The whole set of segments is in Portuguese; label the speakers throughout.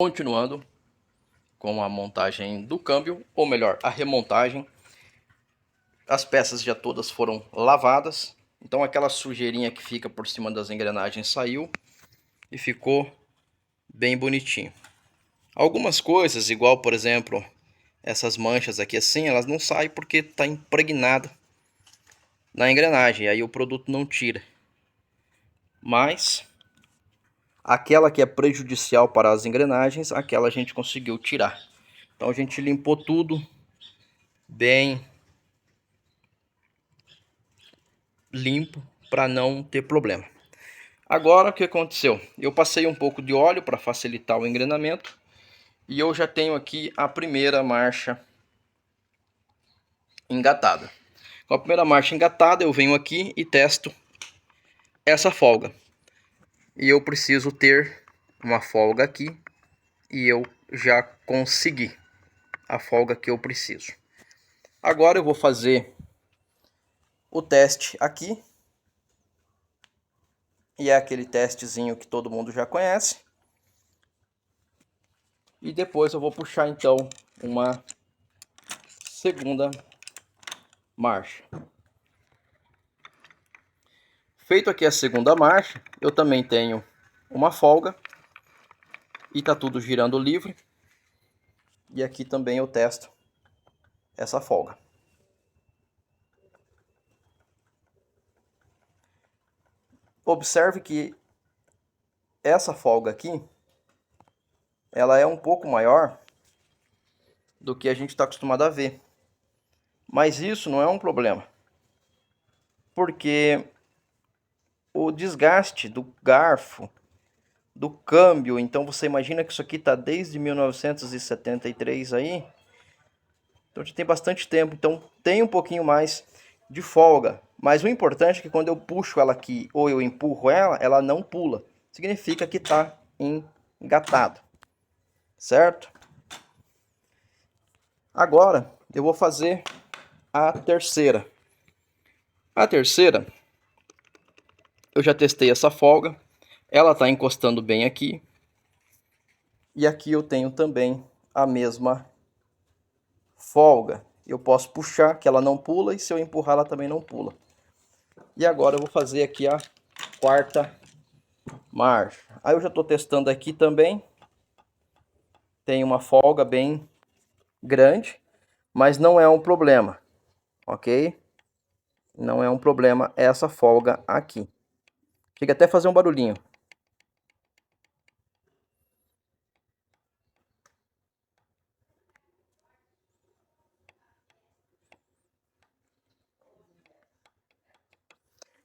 Speaker 1: Continuando com a montagem do câmbio, ou melhor, a remontagem. As peças já todas foram lavadas, então aquela sujeirinha que fica por cima das engrenagens saiu e ficou bem bonitinho. Algumas coisas, igual por exemplo essas manchas aqui assim, elas não saem porque está impregnada na engrenagem, aí o produto não tira. Mas aquela que é prejudicial para as engrenagens, aquela a gente conseguiu tirar. Então a gente limpou tudo bem limpo para não ter problema. Agora o que aconteceu? Eu passei um pouco de óleo para facilitar o engrenamento e eu já tenho aqui a primeira marcha engatada. Com a primeira marcha engatada eu venho aqui e testo essa folga. E eu preciso ter uma folga aqui e eu já consegui a folga que eu preciso. Agora eu vou fazer o teste aqui. E é aquele testezinho que todo mundo já conhece. E depois eu vou puxar então uma segunda marcha. Feito aqui a segunda marcha, eu também tenho uma folga. E tá tudo girando livre. E aqui também eu testo essa folga. Observe que essa folga aqui, ela é um pouco maior do que a gente está acostumado a ver. Mas isso não é um problema. Porque o desgaste do garfo, do câmbio, então você imagina que isso aqui está desde 1973 aí. Então já tem bastante tempo, então tem um pouquinho mais de folga. Mas o importante é que quando eu puxo ela aqui ou eu empurro ela, ela não pula. Significa que está engatado, certo? Agora eu vou fazer a terceira. A terceira, eu já testei essa folga. Ela está encostando bem aqui. E aqui eu tenho também a mesma folga. Eu posso puxar que ela não pula e se eu empurrar ela também não pula. E agora eu vou fazer aqui a quarta marcha. Aí eu já estou testando aqui também. Tem uma folga bem grande, mas não é um problema, ok? Não é um problema essa folga aqui. Chega até a fazer um barulhinho.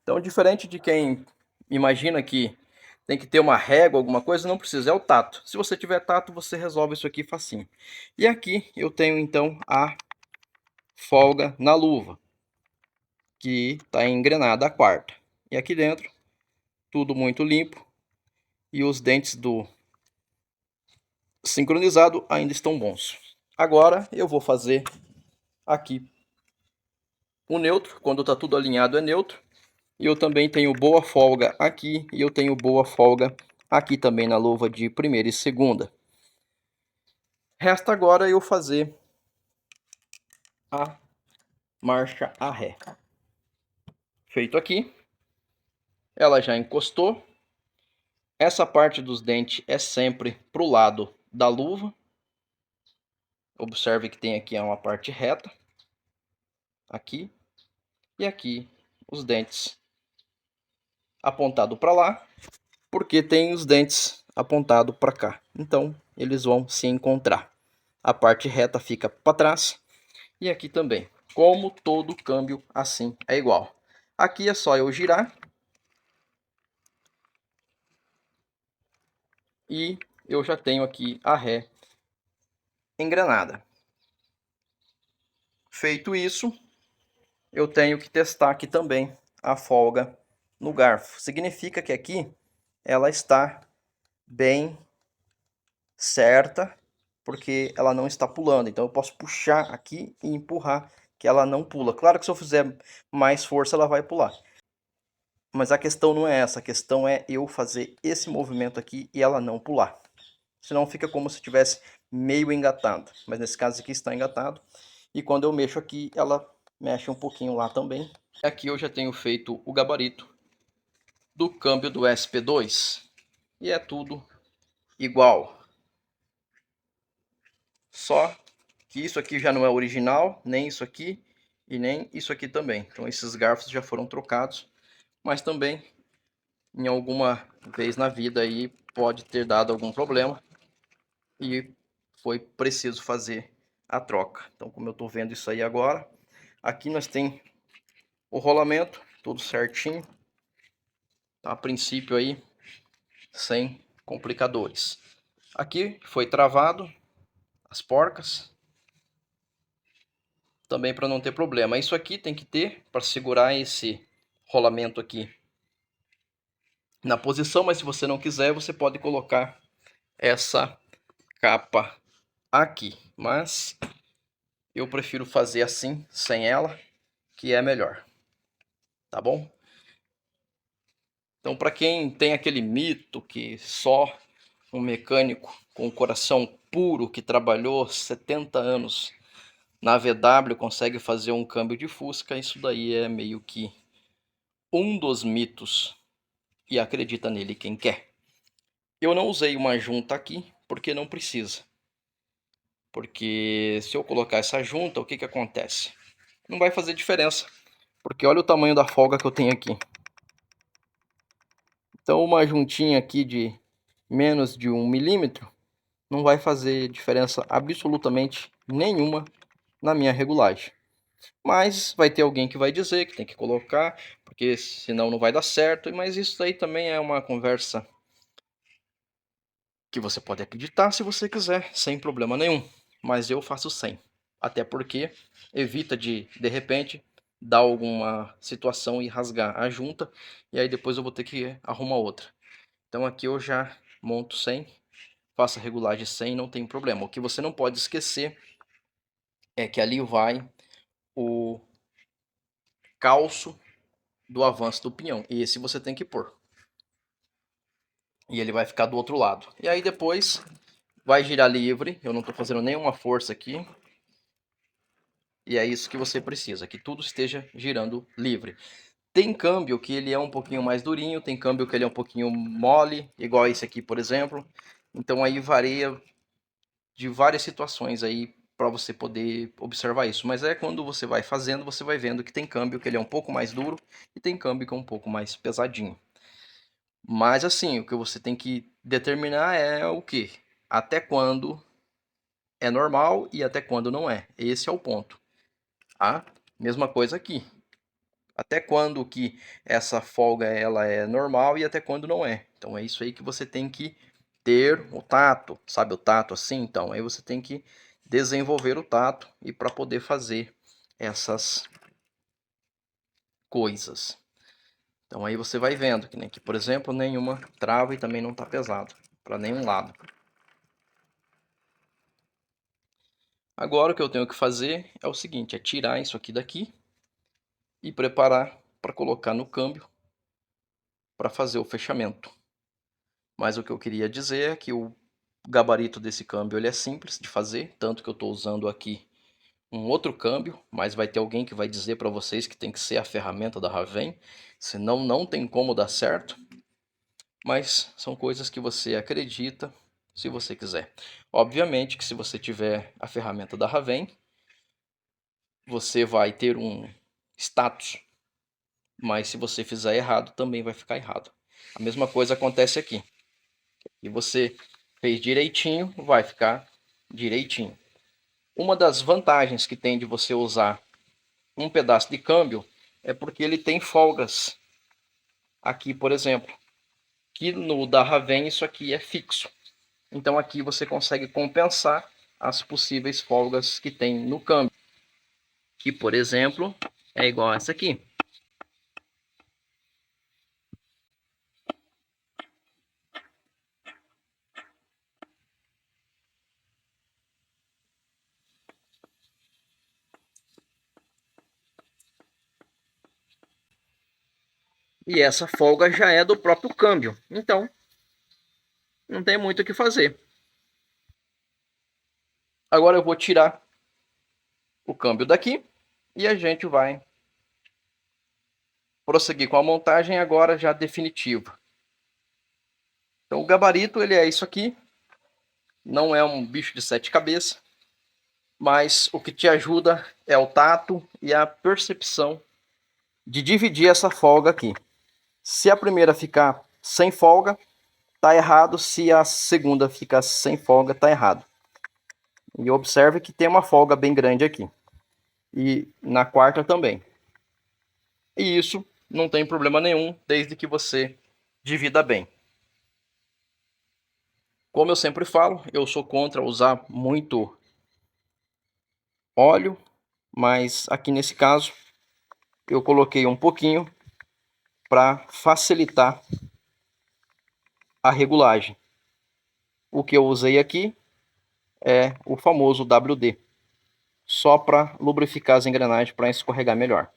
Speaker 1: Então, diferente de quem imagina que tem que ter uma régua, alguma coisa, não precisa, é o tato. Se você tiver tato, você resolve isso aqui facinho. E aqui eu tenho então a folga na luva, que está engrenada a quarta. E aqui dentro, tudo muito limpo. E os dentes do sincronizado ainda estão bons. Agora eu vou fazer aqui o neutro. Quando está tudo alinhado é neutro. E eu também tenho boa folga aqui. E eu tenho boa folga aqui também na luva de primeira e segunda. Resta agora eu fazer a marcha a ré. Feito aqui. Ela já encostou. Essa parte dos dentes é sempre para o lado da luva. Observe que tem aqui uma parte reta. Aqui. E aqui os dentes apontado para lá. Porque tem os dentes apontados para cá. Então eles vão se encontrar. A parte reta fica para trás. E aqui também. Como todo câmbio assim é igual. Aqui é só eu girar. E eu já tenho aqui a ré engrenada. Feito isso, eu tenho que testar aqui também a folga no garfo. Significa que aqui ela está bem certa, porque ela não está pulando. Então eu posso puxar aqui e empurrar, que ela não pula. Claro que se eu fizer mais força ela vai pular. Mas a questão não é essa, a questão é eu fazer esse movimento aqui e ela não pular. senão fica como se tivesse meio engatado. Mas nesse caso aqui está engatado. E quando eu mexo aqui, ela mexe um pouquinho lá também. Aqui eu já tenho feito o gabarito do câmbio do SP2. E é tudo igual. Só que isso aqui já não é original, nem isso aqui e nem isso aqui também. Então esses garfos já foram trocados, mas também em alguma vez na vida aí pode ter dado algum problema e foi preciso fazer a troca. Então, como eu estou vendo isso aí agora, aqui nós tem o rolamento, tudo certinho. Tá, a princípio aí, sem complicadores. Aqui foi travado as porcas, também para não ter problema. Isso aqui tem que ter para segurar esse rolamento aqui na posição, mas se você não quiser, você pode colocar essa capa aqui. Mas eu prefiro fazer assim, sem ela, que é melhor. Tá bom? Então, para quem tem aquele mito que só um mecânico com coração puro que trabalhou 70 anos na VW consegue fazer um câmbio de Fusca, isso daí é meio que um dos mitos e acredita nele quem quer. Eu não usei uma junta aqui porque não precisa. Porque se eu colocar essa junta, o que que acontece? Não vai fazer diferença, porque olha o tamanho da folga que eu tenho aqui. Então uma juntinha aqui de menos de 1 milímetro não vai fazer diferença absolutamente nenhuma na minha regulagem. Mas vai ter alguém que vai dizer que tem que colocar, porque senão não vai dar certo. Mas isso aí também é uma conversa que você pode acreditar se você quiser, sem problema nenhum. Mas eu faço sem. Até porque evita de repente, dar alguma situação e rasgar a junta. E aí depois eu vou ter que arrumar outra. Então aqui eu já monto sem, faço a regulagem sem, não tem problema. O que você não pode esquecer é que ali vai o calço do avanço do pinhão. E esse você tem que pôr. E ele vai ficar do outro lado. E aí depois vai girar livre. Eu não estou fazendo nenhuma força aqui. E é isso que você precisa, que tudo esteja girando livre. Tem câmbio que ele é um pouquinho mais durinho, tem câmbio que ele é um pouquinho mole, igual esse aqui, por exemplo. Então aí varia de várias situações aí para você poder observar isso. Mas é quando você vai fazendo, você vai vendo que tem câmbio que ele é um pouco mais duro e tem câmbio que é um pouco mais pesadinho. Mas assim, o que você tem que determinar é o que? Até quando é normal e até quando não é. Esse é o ponto. Tá? Mesma coisa aqui. Até quando que essa folga ela é normal e até quando não é. Então é isso aí que você tem que ter o tato, sabe o tato assim? Então aí você tem que desenvolver o tato e para poder fazer essas coisas. Então aí você vai vendo que, né, que por exemplo, nenhuma trava e também não está pesado para nenhum lado. Agora o que eu tenho que fazer é o seguinte, é tirar isso aqui daqui e preparar para colocar no câmbio para fazer o fechamento. Mas o que eu queria dizer é que o gabarito desse câmbio ele é simples de fazer, tanto que eu estou usando aqui um outro câmbio, mas vai ter alguém que vai dizer para vocês que tem que ser a ferramenta da Raven, senão não tem como dar certo. Mas são coisas que você acredita se você quiser. Obviamente que se você tiver a ferramenta da Raven, você vai ter um status, mas se você fizer errado, também vai ficar errado. A mesma coisa acontece aqui. E você fez direitinho, vai ficar direitinho. Uma das vantagens que tem de você usar um pedaço de câmbio é porque ele tem folgas. Aqui, por exemplo, que no da Raven isso aqui é fixo. Então aqui você consegue compensar as possíveis folgas que tem no câmbio. Que, por exemplo, é igual a essa aqui. E essa folga já é do próprio câmbio. Então, não tem muito o que fazer. Agora eu vou tirar o câmbio daqui e a gente vai prosseguir com a montagem agora já definitiva. Então o gabarito ele é isso aqui, não é um bicho de 7 cabeças, mas o que te ajuda é o tato e a percepção de dividir essa folga aqui. Se a primeira ficar sem folga, tá errado. Se a segunda ficar sem folga, tá errado. E observe que tem uma folga bem grande aqui. E na quarta também. E isso não tem problema nenhum, desde que você divida bem. Como eu sempre falo, eu sou contra usar muito óleo, mas aqui nesse caso eu coloquei um pouquinho para facilitar a regulagem. O que eu usei aqui é o famoso WD, só para lubrificar as engrenagens para escorregar melhor.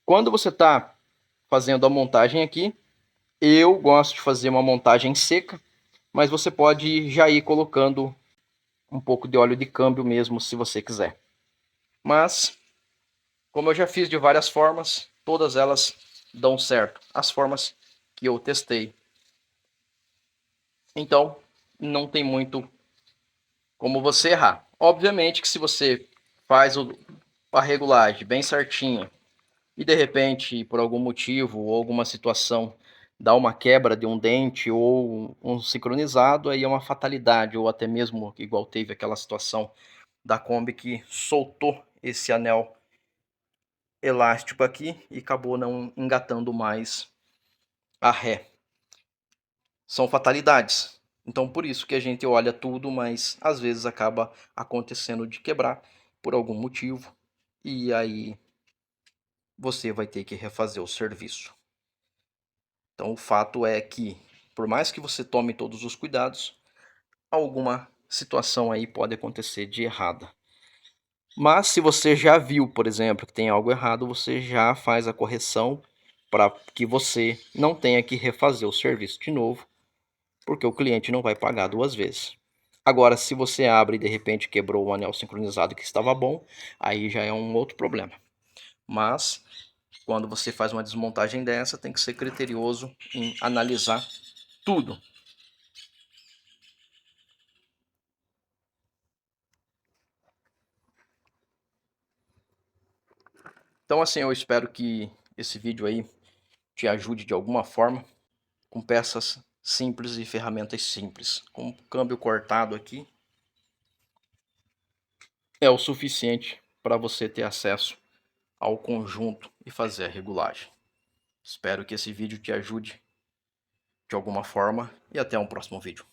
Speaker 1: Quando você está fazendo a montagem aqui, eu gosto de fazer uma montagem seca, mas você pode já ir colocando um pouco de óleo de câmbio mesmo, se você quiser. Mas, como eu já fiz de várias formas, todas elas dão certo. As formas que eu testei. Então, não tem muito como você errar. Obviamente que se você faz a regulagem bem certinha e de repente, por algum motivo ou alguma situação, dá uma quebra de um dente ou um sincronizado, aí é uma fatalidade, ou até mesmo igual teve aquela situação da Kombi que soltou esse anel elástico aqui e acabou não engatando mais a ré. São fatalidades. Então por isso que a gente olha tudo, mas às vezes acaba acontecendo de quebrar por algum motivo e aí você vai ter que refazer o serviço. Então o fato é que, por mais que você tome todos os cuidados, alguma situação aí pode acontecer de errada. Mas se você já viu, por exemplo, que tem algo errado, você já faz a correção para que você não tenha que refazer o serviço de novo, porque o cliente não vai pagar duas vezes. Agora, se você abre e de repente quebrou o anel sincronizado que estava bom, aí já é um outro problema. Mas quando você faz uma desmontagem dessa, tem que ser criterioso em analisar tudo. Então assim, eu espero que esse vídeo aí te ajude de alguma forma, com peças simples e ferramentas simples. Com o câmbio cortado aqui, é o suficiente para você ter acesso ao conjunto e fazer a regulagem. Espero que esse vídeo te ajude de alguma forma e até um próximo vídeo.